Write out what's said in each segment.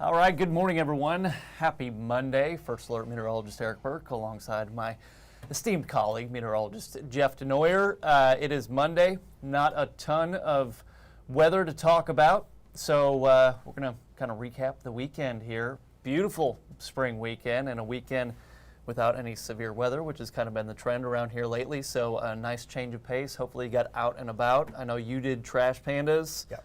All right, good morning, everyone. Happy Monday. First Alert Meteorologist Eric Burke alongside my esteemed colleague, meteorologist Jeff Desnoyers. It is Monday, not a ton of weather to talk about, so we're going to kind of recap the weekend here. Beautiful spring weekend and a weekend without any severe weather, which has kind of been the trend around here lately, so a nice change of pace. Hopefully you got out and about. I know you did Trash Pandas. Yep.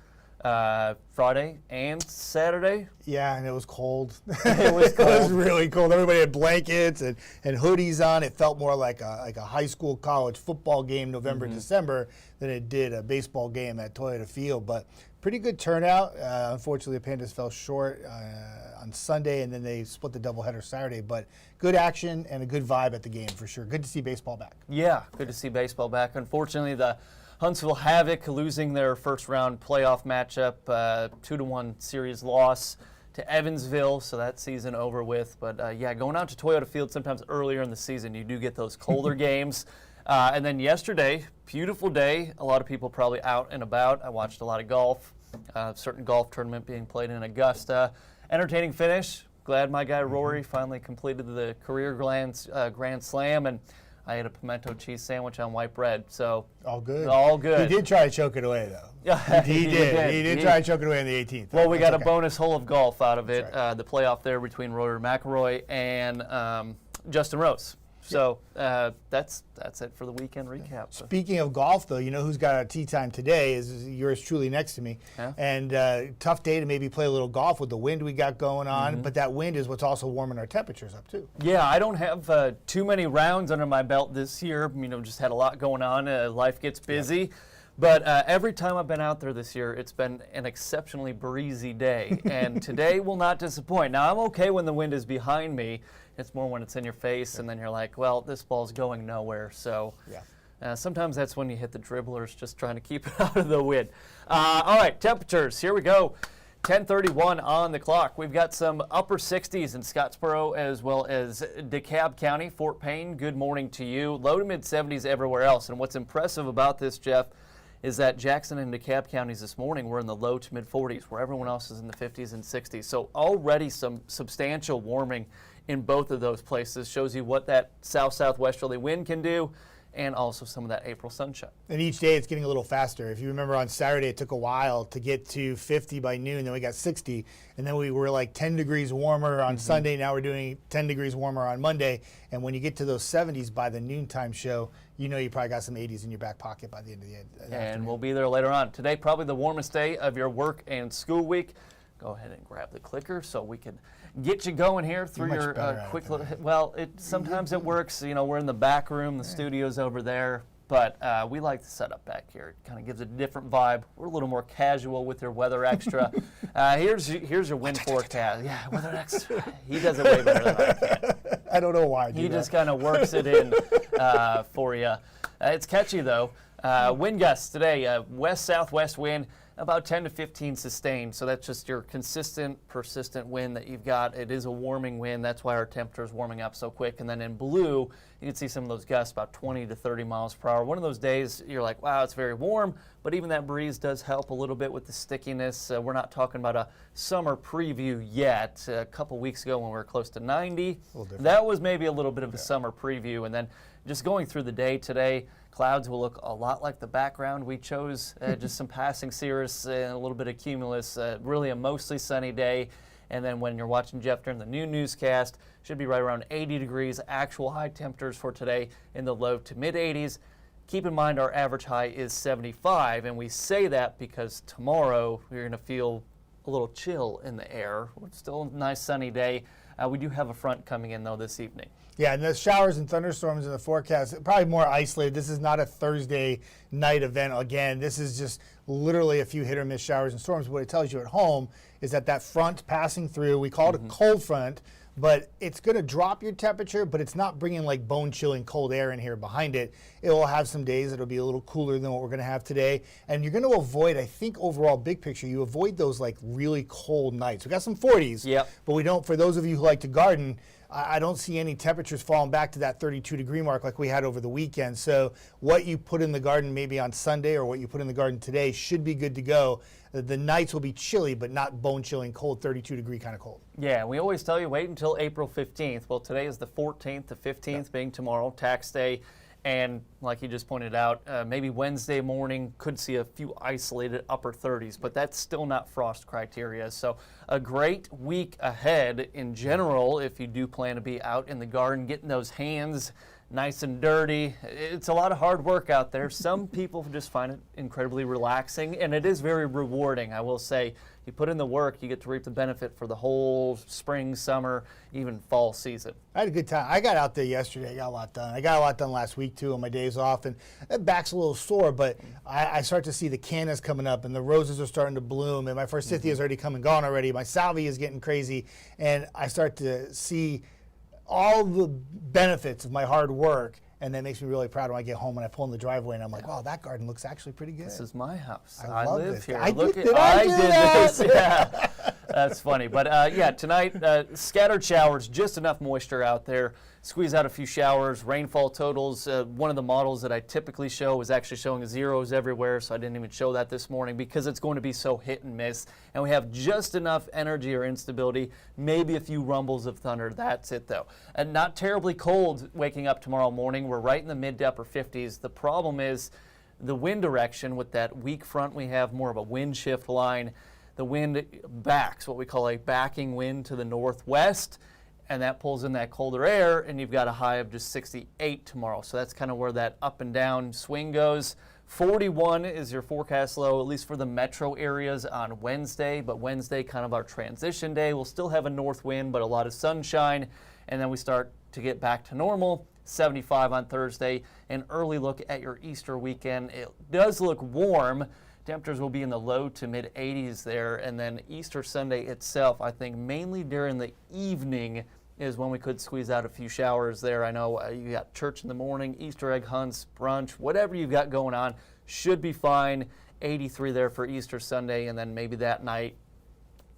Friday and Saturday. Yeah, and it was cold. It was cold. It was really cold. Everybody had blankets and hoodies on. It felt more like a high school, college football game, November, December, than it did a baseball game at Toyota Field. But pretty good turnout. Unfortunately, the Pandas fell short on Sunday, and then they split the doubleheader Saturday. But good action and a good vibe at the game for sure. Good to see baseball back. Yeah, good to see baseball back. Unfortunately, the Huntsville Havoc losing their first round playoff matchup, 2-1 series loss to Evansville, so that season over with. But yeah, going out to Toyota Field sometimes earlier in the season, you do get those colder games. And then yesterday, beautiful day. A lot of people probably out and about. I watched a lot of golf, certain golf tournament being played in Augusta. Entertaining finish. Glad my guy Rory finally completed the career Grand Slam, and I ate a pimento cheese sandwich on white bread, so all good. All good. He did try to choke it away, though. Yeah, he did. He did try to choke it away on the 18th. Well, we got a bonus hole of golf out of it, right. The playoff there between Rory McIlroy and Justin Rose. So that's it for the weekend recap. So. Speaking of golf, though, you know who's got a tee time today is yours truly next to me. Yeah. And tough day to maybe play a little golf with the wind we got going on, but that wind is what's also warming our temperatures up, too. Yeah, I don't have too many rounds under my belt this year. You know, just had a lot going on. Life gets busy. Yep. But every time I've been out there this year, it's been an exceptionally breezy day. And today will not disappoint. Now, I'm okay when the wind is behind me. It's more when it's in your face, and then you're like, well, this ball's going nowhere. So sometimes that's when you hit the dribblers, just trying to keep it out of the wind. All right, temperatures. Here we go. 10:31 on the clock. We've got some upper 60s in Scottsboro as well as DeKalb County, Fort Payne. Good morning to you. Low to mid 70s everywhere else. And what's impressive about this, Jeff, is that Jackson and DeKalb counties this morning were in the low to mid 40s, where everyone else is in the 50s and 60s. So already some substantial warming in both of those places. Shows you what that south-southwesterly wind can do, and also some of that April sunshine. And each day it's getting a little faster. If you remember on Saturday, it took a while to get to 50 by noon, then we got 60, and then we were like 10 degrees warmer on Sunday. Now we're doing 10 degrees warmer on Monday, and when you get to those 70s by the noontime show, you know you probably got some 80s in your back pocket by the end of the afternoon. And we'll be there later on. Today, probably the warmest day of your work and school week. Go ahead and grab the clicker so we can get you going here through your quick little. Well, sometimes it works. You know, we're in the back room, the studio's over there, but we like the setup back here. It kind of gives a different vibe. We're a little more casual with your weather extra. Here's your wind forecast. Yeah, weather extra. He does it way better than I can. I don't know why. He just kind of works it in for you. It's catchy though. Wind gusts today, west-southwest wind. About 10 to 15 sustained, so that's just your consistent, persistent wind that you've got. It is a warming wind. That's why our temperature is warming up so quick. And then in blue, you can see some of those gusts about 20 to 30 miles per hour. One of those days, you're like, wow, it's very warm, but even that breeze does help a little bit with the stickiness. We're not talking about a summer preview yet. A couple weeks ago when we were close to 90, that was maybe a little bit of a summer preview. And then just going through the day today, clouds will look a lot like the background we chose, just some passing cirrus and a little bit of cumulus, really a mostly sunny day. And then when you're watching Jeff during the noon newscast, should be right around 80 degrees, actual high temperatures for today in the low to mid 80s. Keep in mind our average high is 75, and we say that because tomorrow we're going to feel a little chill in the air. It's still a nice sunny day. We do have a front coming in, though, this evening. Yeah, and the showers and thunderstorms in the forecast, probably more isolated. This is not a Thursday night event. Again, this is just literally a few hit or miss showers and storms. What it tells you at home is that front passing through, we call it a cold front, but it's going to drop your temperature, but it's not bringing like bone-chilling cold air in here behind it. It will have some days that will be a little cooler than what we're going to have today. And you're going to avoid, I think overall big picture, you avoid those like really cold nights. We got some 40s, but we don't, for those of you who like to garden, I don't see any temperatures falling back to that 32-degree mark like we had over the weekend. So what you put in the garden maybe on Sunday or what you put in the garden today should be good to go. The nights will be chilly, but not bone-chilling cold, 32-degree kind of cold. Yeah, we always tell you wait until April 15th. Well, today is the 14th, the 15th being tomorrow, tax day. And like you just pointed out, maybe Wednesday morning could see a few isolated upper 30s, but that's still not frost criteria. So a great week ahead in general if you do plan to be out in the garden, getting those hands nice and dirty. It's a lot of hard work out there. Some people just find it incredibly relaxing, and it is very rewarding, I will say. You put in the work, you get to reap the benefit for the whole spring, summer, even fall season. I had a good time. I got out there yesterday. I got a lot done. I got a lot done last week, too, on my days off. And that back's a little sore, but I start to see the cannas coming up, and the roses are starting to bloom, and my forsythia is already come and gone already. My salvia is getting crazy, and I start to see all the benefits of my hard work. And that makes me really proud when I get home and I pull in the driveway and I'm like, wow, that garden looks actually pretty good. This is my house. I love live this. here. I Look did at I do that? this. Yeah, that's funny. But yeah, tonight, scattered showers, just enough moisture out there. Squeeze out a few showers. Rainfall totals. One of the models that I typically show was actually showing zeros everywhere, so I didn't even show that this morning because it's going to be so hit and miss. And we have just enough energy or instability, maybe a few rumbles of thunder. That's it, though. And not terribly cold waking up tomorrow morning. We're right in the mid to upper 50s. The problem is the wind direction with that weak front. We have more of a wind shift line. The wind backs, what we call a backing wind to the northwest, and that pulls in that colder air, and you've got a high of just 68 tomorrow. So that's kind of where that up and down swing goes. 41 is your forecast low, at least for the metro areas on Wednesday, but Wednesday, kind of our transition day. We'll still have a north wind, but a lot of sunshine, and then we start to get back to normal. 75 on Thursday. An early look at your Easter weekend. It does look warm. Temperatures will be in the low to mid 80s there, and then Easter Sunday itself, I think mainly during the evening is when we could squeeze out a few showers there. I know you got church in the morning, Easter egg hunts, brunch, whatever you've got going on should be fine. 83 there for Easter Sunday, and then maybe that night.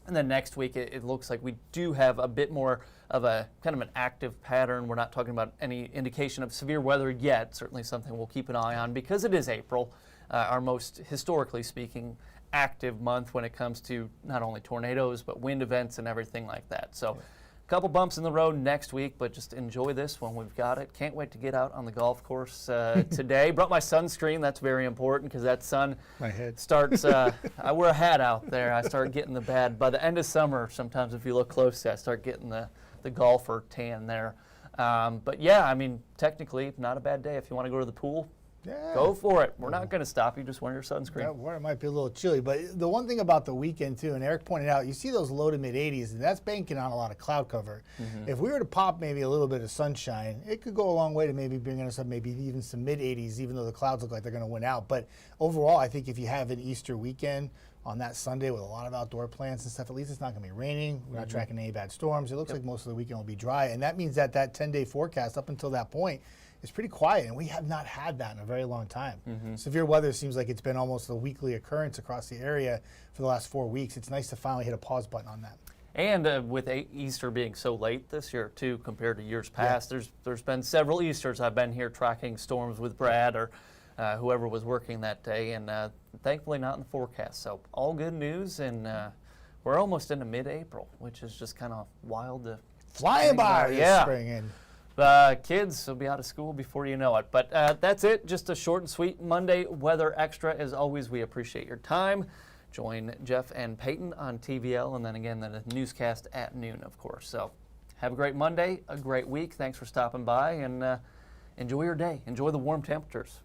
And then next week, it looks like we do have a bit more of a kind of an active pattern. We're not talking about any indication of severe weather yet. Certainly something we'll keep an eye on because it is April, our most, historically speaking, active month when it comes to not only tornadoes, but wind events and everything like that. So a couple bumps in the road next week, but just enjoy this when we've got it. Can't wait to get out on the golf course today. Brought my sunscreen. That's very important because that sun starts, I wear a hat out there. I start getting the bad. By the end of summer, sometimes if you look closely, I start getting the golfer tan there. But yeah, I mean, technically, not a bad day if you want to go to the pool. Yeah. Go for it. We're not going to stop you. Just wear your sunscreen. That water might be a little chilly, but the one thing about the weekend too, and Eric pointed out, you see those low to mid 80s, and that's banking on a lot of cloud cover. If we were to pop maybe a little bit of sunshine, it could go a long way to maybe bringing us up maybe even some mid 80s, even though the clouds look like they're going to win out. But overall, I think if you have an Easter weekend on that Sunday with a lot of outdoor plans and stuff, at least it's not going to be raining. We're not tracking any bad storms. It looks like most of the weekend will be dry, and that means that that 10-day forecast up until that point is pretty quiet, and we have not had that in a very long time. Severe weather seems like it's been almost a weekly occurrence across the area for the last 4 weeks. It's nice to finally hit a pause button on that. And with Easter being so late this year too, compared to years past, there's been several Easters I've been here tracking storms with Brad or whoever was working that day, and thankfully not in the forecast. So all good news, and we're almost into mid-April, which is just kind of wild to flying by this spring. And kids will be out of school before you know it. But that's it. Just a short and sweet Monday weather extra. As always, we appreciate your time. Join Jeff and Peyton on TVL, and then again the newscast at noon, of course. So have a great Monday, a great week. Thanks for stopping by, and enjoy your day. Enjoy the warm temperatures.